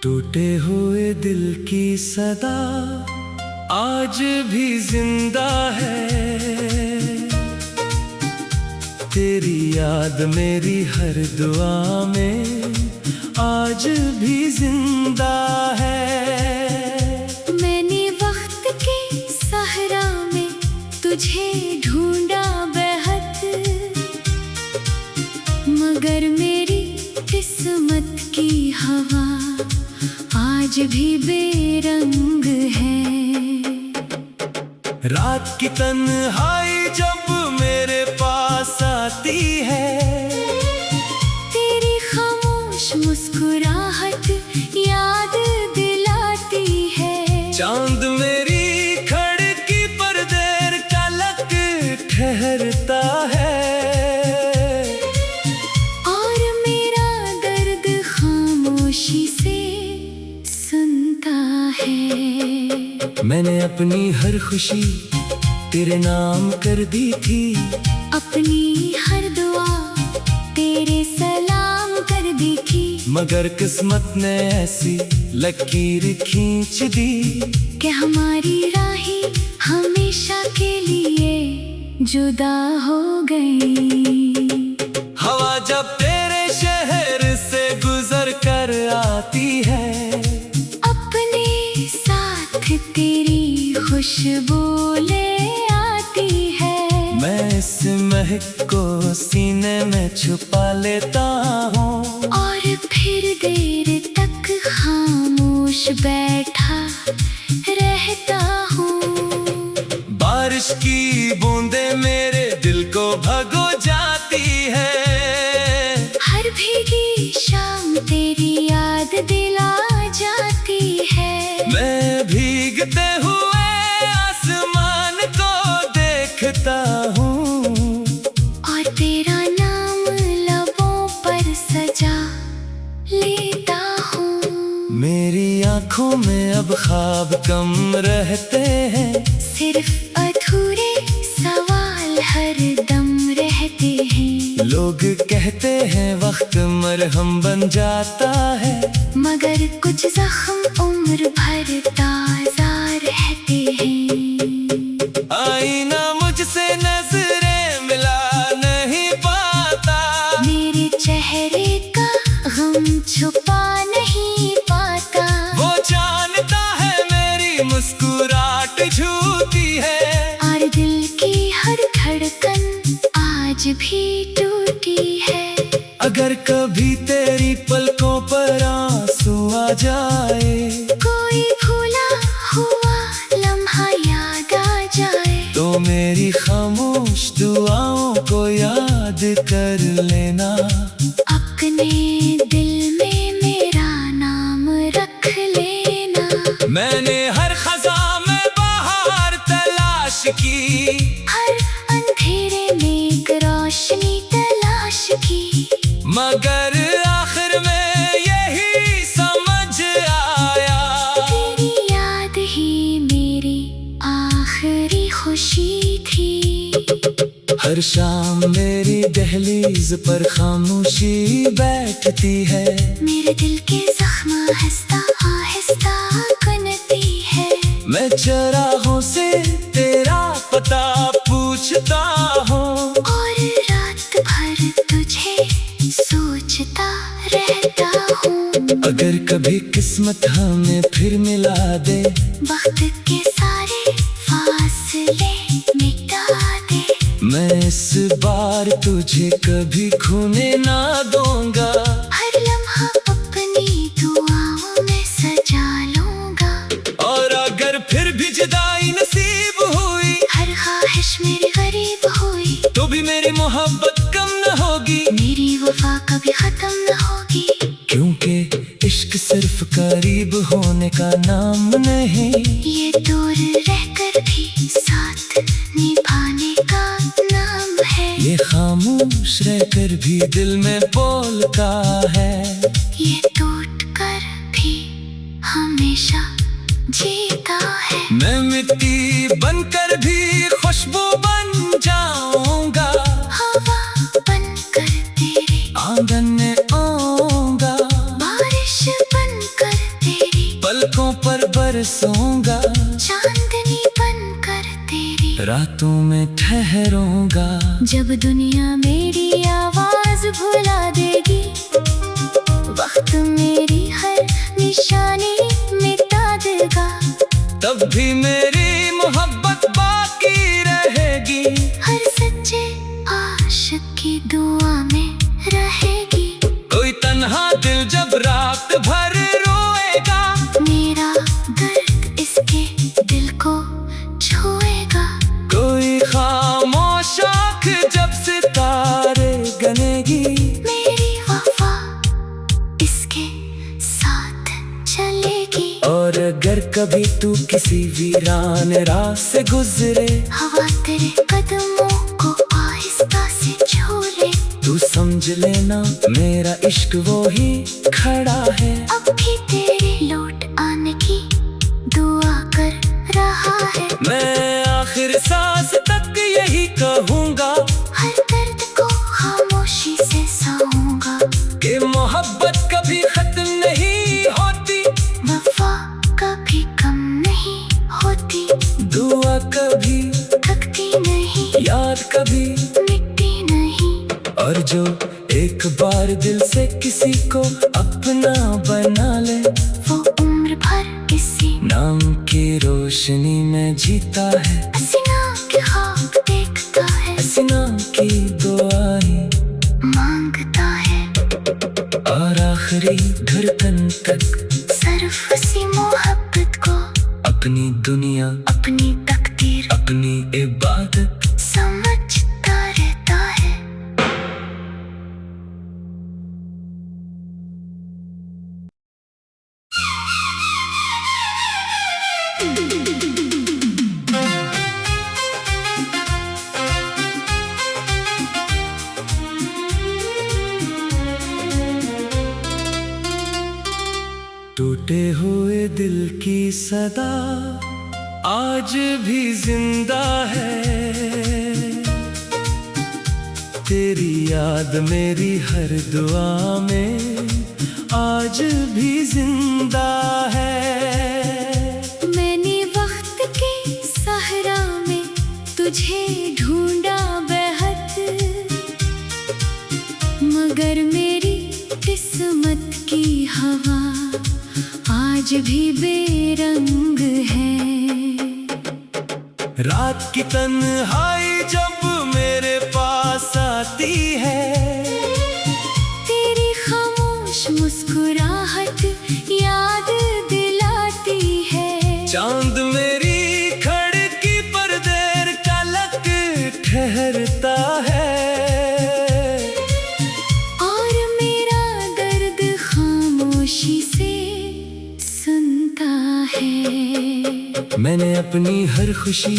टूटे हुए दिल की सदा आज भी जिंदा है, तेरी याद मेरी हर दुआ में आज भी जिंदा है। मैंने वक्त के सहरा में तुझे ढूंढा बेहद, मगर मेरी किस्मत की हवा आज भी बेरंग है। रात की तन्हाई जब मेरे पास आती है, तेरी खामोश मुस्कुराहट याद दिलाती है। चांद मेरी खिड़की पर देर तलक ठहरता है, और मेरा दर्द खामोशी से सुनता है। मैंने अपनी हर खुशी तेरे नाम कर दी थी, अपनी हर दुआ तेरे सलाम कर दी थी, मगर किस्मत ने ऐसी लकीर खींच दी कि हमारी राहें हमेशा के लिए जुदा हो गई। हवा जब तेरे शहर से गुजर कर आती है, अपने साथ तेरी खुशबू ले आती है। मैं इस महक को सीने में छुपा लेता हूँ, और फिर देर तक खामोश बैठा रहता हूँ। बारिश की बूंदें मेरे दिल को भगो जाती है, हर भीगी शाम तेरी याद दिला जाती है। मैं भीगते हुए आसमान को देखता हूँ, और तेरा नाम लबों पर सजा लेता हूँ। मेरी आँखों में अब ख्वाब कम रहते हैं, सिर्फ अधूरे सवाल हर दम रहते हैं। लोग कहते हैं वक्त मरहम बन जाता है, मगर कुछ जख्म उम्र भर ताजा रहते हैं। आईना मुझसे नजरें मिला नहीं पाता, मेरे चेहरे का गम छुपा नहीं पाता। वो जानता है मेरी मुस्कुराहट झूठी है, और दिल की हर धड़कन आज भी टूटी है। अगर कभी तेरी पलकों पर आंसू आ जाए, कोई भूला हुआ लम्हा याद आ जाए, तो मेरी खामोश दुआओं को याद कर लेना। अपने दिल में मेरा नाम रख लेना। मैंने हर खजा में बाहर तलाश की, हर अंधेरे में एक रोशनी तलाश की, मगर आखिर में यही समझ आया, तेरी याद ही मेरी आखिरी खुशी थी। हर शाम मेरी दहलीज पर खामोशी बैठती है, मेरे दिल के जख्म आहिस्ता आहिस्ता कनती है। मैं चरागों से तेरा पता पूछता हूँ, और रात भर तुझे सोचता रहता हूँ। अगर कभी किस्मत हमें फिर मिला दे, वक्त के सारे फासले मिटा दे, मैं इस बार तुझे कभी खोने ना दूंगा। हर लम्हा अपनी दुआओं में सजा लूंगा। और अगर फिर भी जुदाई नसीब हुई, हर ख्वाहिश मेरी गरीब हुई, तो भी मेरी मोहब्बत कम न होगी, मेरी वफा कभी खत्म न होगी। क्योंकि इश्क सिर्फ करीब होने का नाम नहीं, ये दूर रहकर भी साथ निभाने का नाम है। ये खामोश रहकर भी दिल में बोलता है, ये टूट कर भी हमेशा जीता है। मैं मिट्टी बनकर भी खुशबू बन जाऊंगा, हवा बनकर तेरी आंगन में आऊंगा, बारिश बनकर तेरी पलकों पर बरसूंगा, चांदनी बनकर तेरी रातों में ठहरूंगा। जब दुनिया मेरी आवाज भुला देगी, वक्त मेरी हर निशानी मिटा देगा, तब भी मेरी मोहब्बत बाकी रहेगी, हर सच्चे आशिक की दुआ में रहेगी। कोई तन्हा दिल जब रात भर रोएगा, मेरा दर्द इसके दिल को छुएगा। कोई खामोश आँख जब सितारे गनेगी, मेरी वफा इसके साथ चलेगी। और अगर कभी तू किसी वीरान राह से गुजरे, हवा तेरे कदमों को आहिस्ता से छू ले, तू समझ लेना मेरा इश्क वो ही खड़ा है। अब भी तेरे लौट आने की दुआ कर रहा है। मैं आखिर सांस तक यही कहूँगा, हर दर्द को खामोशी से सहूंगा, कि मोहब्बत कभी खत्म नहीं होती, वफा कभी कम नहीं होती, दुआ कभी थकती नहीं, याद कभी मिटती नहीं। और जो एक बार दिल से किसी को अपना बना ले, वो उम्र भर इसी नाम की रोशनी में जीता है, हसीना के ख्वाब देखता है, हसीना की दुआएं मांगता है, और आखिरी धड़कन तक सिर्फ उसी मोहब्बत को अपनी दुनिया, अपनी तकदीर अपनी इबादत समझता रहता है। टूटे हुए दिल की सदा आज भी जिंदा है, तेरी याद मेरी हर दुआ में आज भी जिंदा है। मैंने वक्त के सहरा में तुझे ढूंढा बेहद, मगर मेरी किस्मत की हवा आज भी बेरंग है। रात की तन्हाई जब मेरे पास आती है, तेरी खामोश मुस्कुराहट याद दिलाती है, चांद मेरी खिड़की पर देर तलक ठहरता है, और मेरा दर्द खामोशी से सुनता है। मैंने अपनी हर खुशी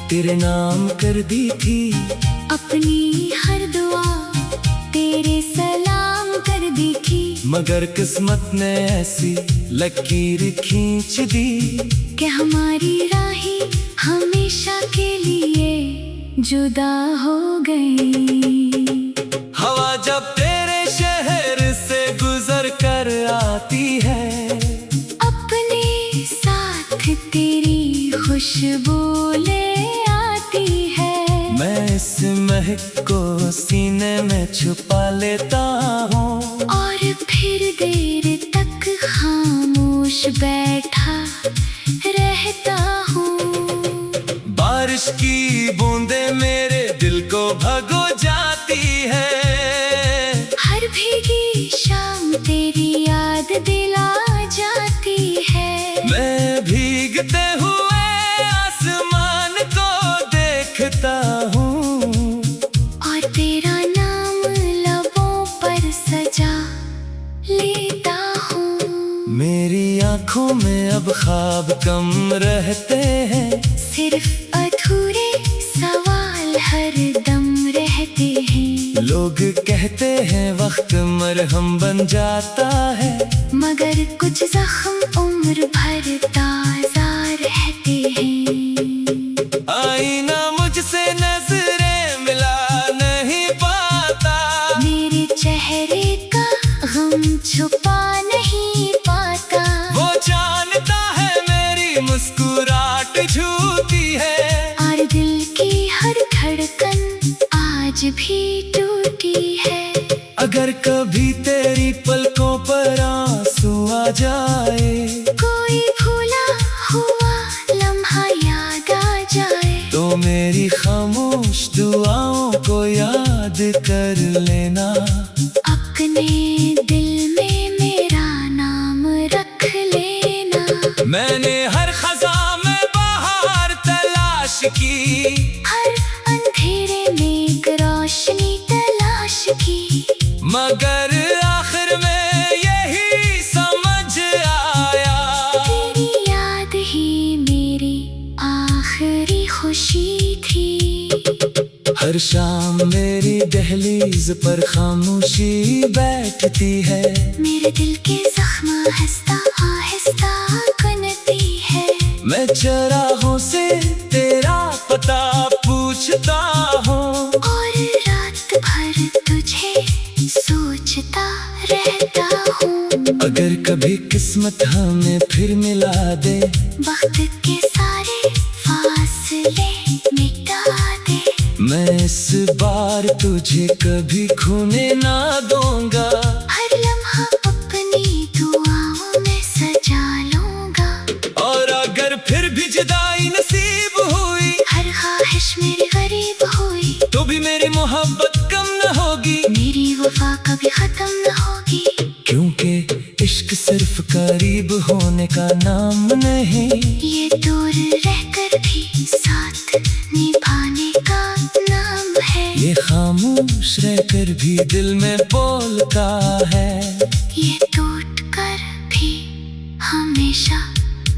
तेरे नाम कर दी थी, अपनी हर दुआ तेरे सलाम कर दी थी, मगर किस्मत ने ऐसी लकीर खींच दी, कि हमारी राहें हमेशा के लिए जुदा हो गई। हवा जब तेरे शहर से गुजर कर आती है, अपने साथ तेरी खुशबू ले आती है, मैं इस महक को सीने में छुपा लेता हूँ, और फिर देर तक खामोश बैठा रहता हूँ। बारिश की बूंदें मेरे दिल को भगो जाती है, हर भीगी शाम तेरी याद दिला जाती है, मैं भीगते हुए आसमान को देखता हूँ, और तेरा नाम लबों पर सजा लेता हूँ। मेरी आँखों में अब ख्वाब कम रहते हैं, सिर्फ अधूरे सवाल हर दम रहते हैं, लोग कहते हैं वक्त मरहम बन जाता है, मगर कुछ जख्म उम्र भर ताजा रहते हैं। आईना मुझसे नजरें मिला नहीं पाता, मेरे चेहरे का गम छुपा नहीं पाता। वो जानता है मेरी मुस्कुराहट झूठी है, और दिल की हर धड़कन आज भी टूटी है। अगर कभी तेरी पलकों पर आंसू आ जाए, कोई भूला हुआ लम्हा याद आ जाए, तो मेरी खामोश दुआओं को याद कर लेना। अपने दिल में मेरा नाम रख लेना। मैंने हर खजा में बाहर तलाश की, हर अंधेरे में एक रोशनी तलाश की, मगर आखिर में यही समझ आया, तेरी याद ही मेरी आखिरी खुशी थी। हर शाम मेरी दहलीज पर खामोशी बैठती है, मेरे दिल के जख्म आहिस्ता आहिस्ता कनती है। मैं चराहों से तेरा पता पूछता हूँ, और रात भर तुझे सोचता रहता हूँ। अगर कभी किस्मत हमें फिर मिला दे, वक्त के सारे फासले मिटा दे, मैं इस बार तुझे कभी खोने ना दूंगा। हर लम्हा अपनी दुआओं में सजा लूंगा। और अगर फिर भी जुदाई नसीब हुई, हर ख्वाहिश मेरी गरीब हुई, तो भी मेरी मोहब्बत कम न होगी, मेरी वफा कभी खत्म न होगी। क्योंकि इश्क सिर्फ करीब होने का नाम नहीं, ये दूर रहकर भी साथ निभाने का नाम है। ये खामोश रहकर भी दिल में बोलता है, ये टूट कर भी हमेशा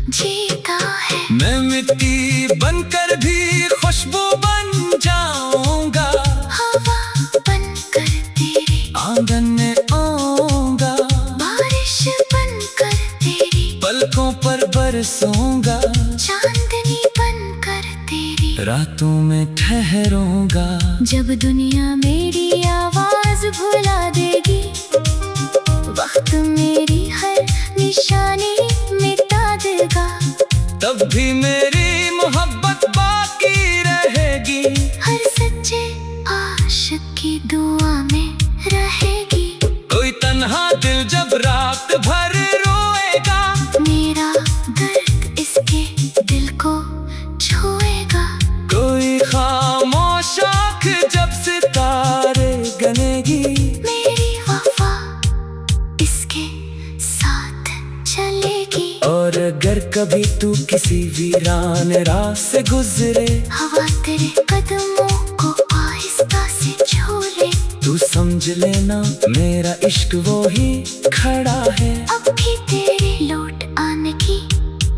जीता है। मैं मिट्टी बनकर भी खुशबू बन जाऊंगा, हवा बनकर तेरे आंगन में आऊंगा, बारिश बनकर तेरी पलकों पर बरसूंगा, चांदनी बनकर तेरी रातों में ठहरूंगा। जब दुनिया मेरी आवाज भुला देगी, वक्त मेरी हर निशानी मिटा देगा, तब भी मेरी मोहब्बत बाकी रहेगी, हर सच्चे आशिक की दुआ में रहेगी। कोई तन्हा दिल जब रात भर रोएगा, मेरा दर्द इसके दिल को छुएगा। कोई खामोश आँख जब सितारे गनेगी, मेरी वफा इसके साथ चलेगी। और अगर कभी तू किसी वीरान राह से गुजरे, हवा तेरे कदमों को आहिस्ता से छू ले, तू समझ लेना मेरा इश्क वो ही खड़ा है। अब भी तेरे लौट आने की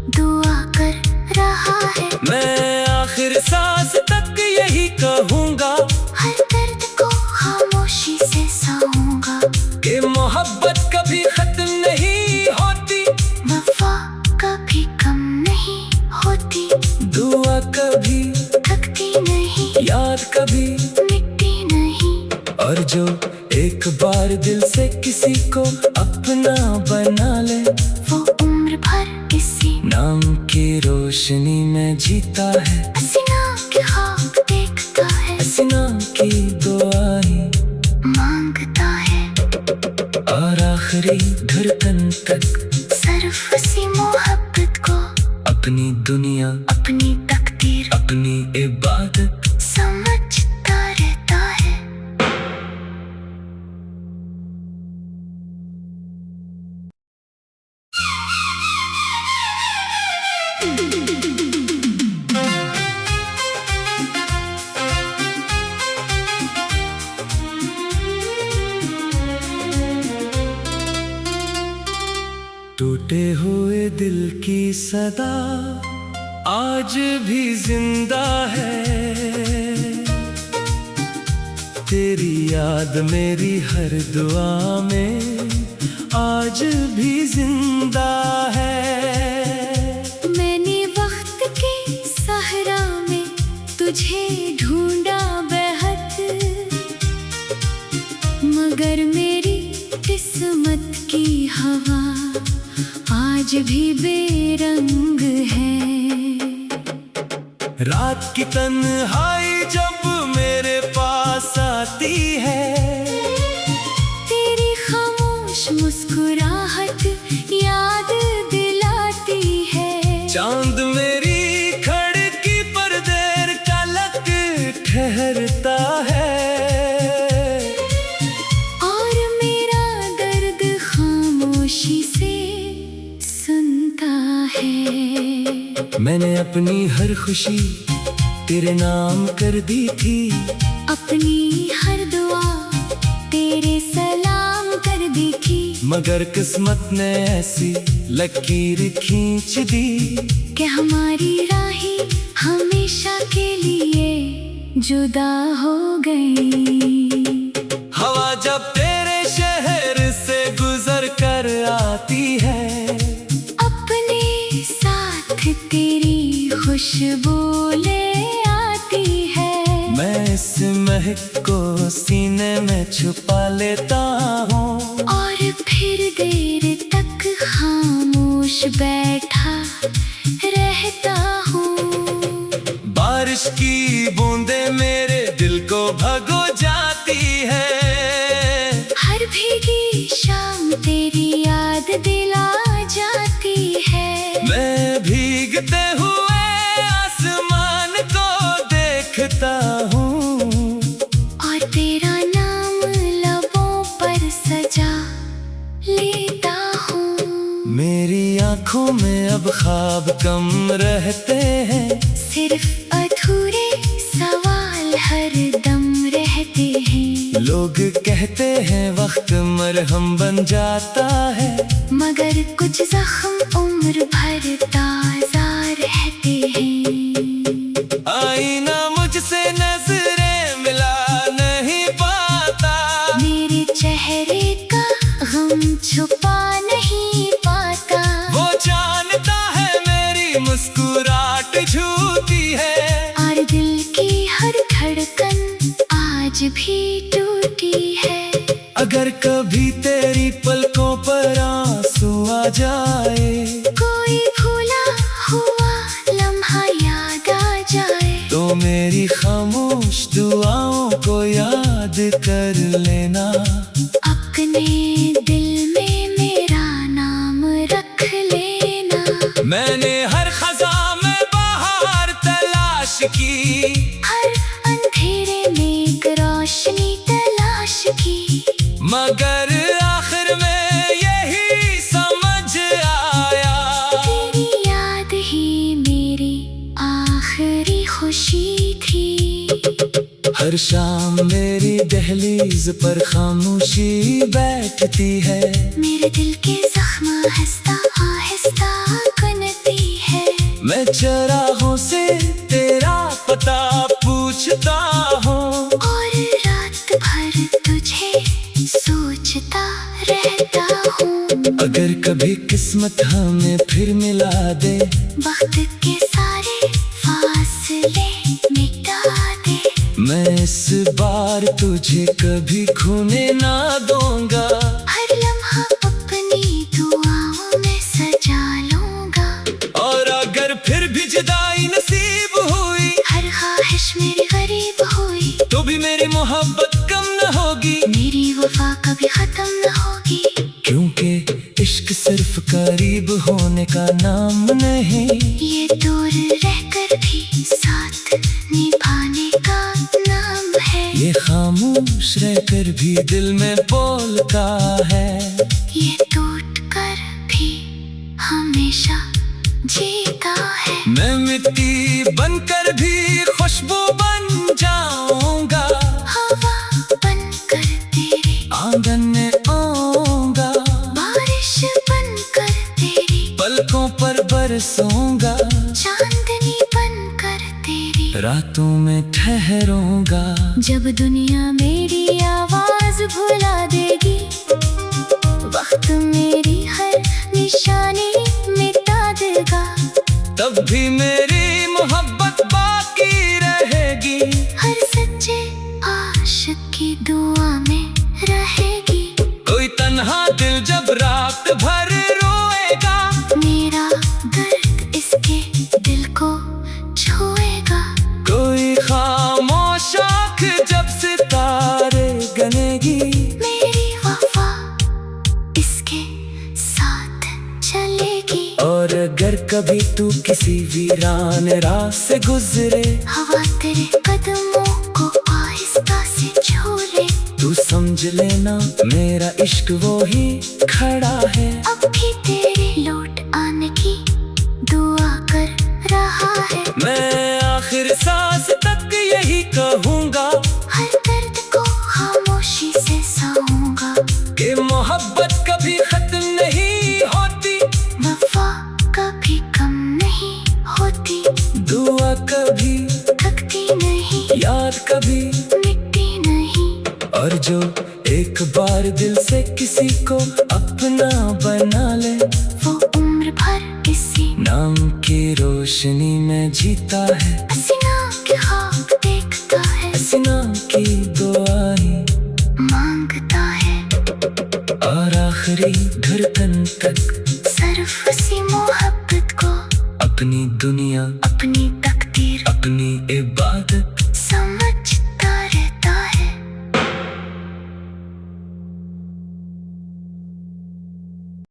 दुआ कर रहा है। मैं आखिर सांस तक यही कहूँगा, हर दर्द को खामोशी से सहूंगा, कि मोहब्बत कभी खत्म नहीं होती, वफा कभी कम नहीं होती, दुआ कभी थकती नहीं, याद कभी मिटती नहीं। और जो एक बार दिल से किसी को अपना बना ले, वो उम्र भर इसी नाम की रोशनी में जीता है, हसीना के ख्वाब देखता है, हसीना की दुआएं मांगता है, और आखिरी धड़कन तक सिर्फ उसी मोहब्बत को अपनी दुनिया, अपनी तकदीर अपनी इबादत समझता रहता है। टूटे हुए दिल की सदा आज भी जिंदा है, तेरी याद मेरी हर दुआ में आज भी जिंदा है। मैंने वक्त के सहरा में तुझे ढूंढा बेहद, मगर मेरी किस्मत की हवा आज भी बेरंग है। रात की तन्हाई जब मेरे पास आती है, तेरी खामोश मुस्कुराहट याद दिलाती है। चांद मेरी खिड़की पर देर तलक ठहरता है, और मेरा दर्द खामोशी से सुनता है। मैंने अपनी हर खुशी तेरे नाम कर दी थी, अपनी हर दुआ तेरे सलाम कर दी थी, मगर किस्मत ने ऐसी लकीर खींच दी कि हमारी राहें हमेशा के लिए जुदा हो गई। हवा जब तेरे शहर से गुजर कर आती है, अपने साथ तेरी खुशबू ले आती है। मैं इस महक को सीने में छुपा लेता हूँ, और फिर देर तक खामोश बैठा रहता हूँ। बारिश की बूंदें मेरे दिल को भगो जाती है, हर भीगी शाम तेरी याद दिला जाती है। मैं भीगते हुए आसमान को देखता हूँ, और तेरा नाम लबों पर सजा लेता हूँ। मेरी आंखों में अब ख्वाब कम रहते हैं, सिर्फ अधूरे सवाल हर दम रहते हैं। लोग कहते हैं वक्त मरहम बन जाता है, मगर कुछ जख्म उम्र भर ताजा रहते हैं। आईना मुझसे नजरें मिला नहीं पाता, मेरे चेहरे का गम छुपा नहीं पाता। वो जानता है मेरी मुस्कुराहट झूठी है, और दिल की हर धड़कन आज भी टूटी है। अगर कभी तेरी पलकों पर आंसू आ जाए, कोई भूला हुआ लम्हा याद आ जाए, तो मेरी खामोश दुआओं को याद कर लेना। अपने दिल में मेरा नाम रख लेना। मैंने हर खजा में बाहर तलाश की, हर अंधेरे में एक रोशनी तलाश की, मगर आखिर में यही समझ आया, तेरी याद ही मेरी आखिरी खुशी थी। हर शाम मेरी दहलीज पर खामोशी बैठती है, मेरे दिल के जख्म आहिस्ता आहिस्ता कनती है। मैं चरागों से तेरा पता पूछता हूँ, और रात भर तुझे सोचता रहता हूँ। अगर कभी किस्मत हमें फिर मिला दे, वक्त के सारे फासले मिटा दे, मैं इस बार तुझे कभी खोने ना दूंगा। हर लम्हा अपनी दुआओं में सजा लूंगा। और अगर फिर भी जुदाई नसीब हुई, हर ख्वाहिश मेरी गरीब हुई, तो भी मेरी मोहब्बत कम न होगी, मेरी वफा कभी खत्म न होगी। क्योंकि इश्क सिर्फ करीब होने का नाम नहीं, ये दूर रहकर भी साथ निभाने का नाम है। ये खामोश रहकर भी दिल में बोलता है, ये टूट कर भी हमेशा जीता है। मैं मिट्टी बनकर भी खुशबू बन जाऊंगा, हवा बनकर तेरी आंगन में आऊंगा, बारिश बनकर तेरी पलकों पर बरसूंगा, चांदनी बनकर तेरी रातों में ठहरूंगा। जब दुनिया मेरी आवाज भुला देगी, वक्त मेरी हर निशानी मिटा देगा, तब भी मेरी मोहब्बत बाकी रहेगी। हर सच्चे आशिक की दुआ में रहेगी। कोई तन्हा दिल जब रात भर रोएगा, मेरा दर्द इसके दिल को छुएगा। कोई खामोश आँख जब सितारे गनेगी, मेरी वफा इसके साथ चलेगी। और अगर कभी तू किसी वीरान राह से गुजरे, हवा तेरे कदमों को आहिस्ता से छू ले, तू समझ लेना मेरा इश्क वो ही खड़ा है। अब भी तेरे लौट आने की दुआ कर रहा है। मैं आखिर सांस तक यही कहूँगा, हर दर्द को खामोशी से सहूंगा, कि मोहब्बत कभी खत्म नहीं होती, वफा कभी कम नहीं होती, दुआ कभी थकती नहीं, याद कभी मिटती नहीं। और जो एक बार दिल से किसी को अपना बना ले, वो उम्र भर इसी नाम की रोशनी में जीता है। हसीना के ख्वाब देखता है, हसीना की दुआएं मांगता है, और आखिरी धड़कन तक सिर्फ उसी मोहब्बत को अपनी दुनिया, अपनी तकदीर अपनी इबादत समझ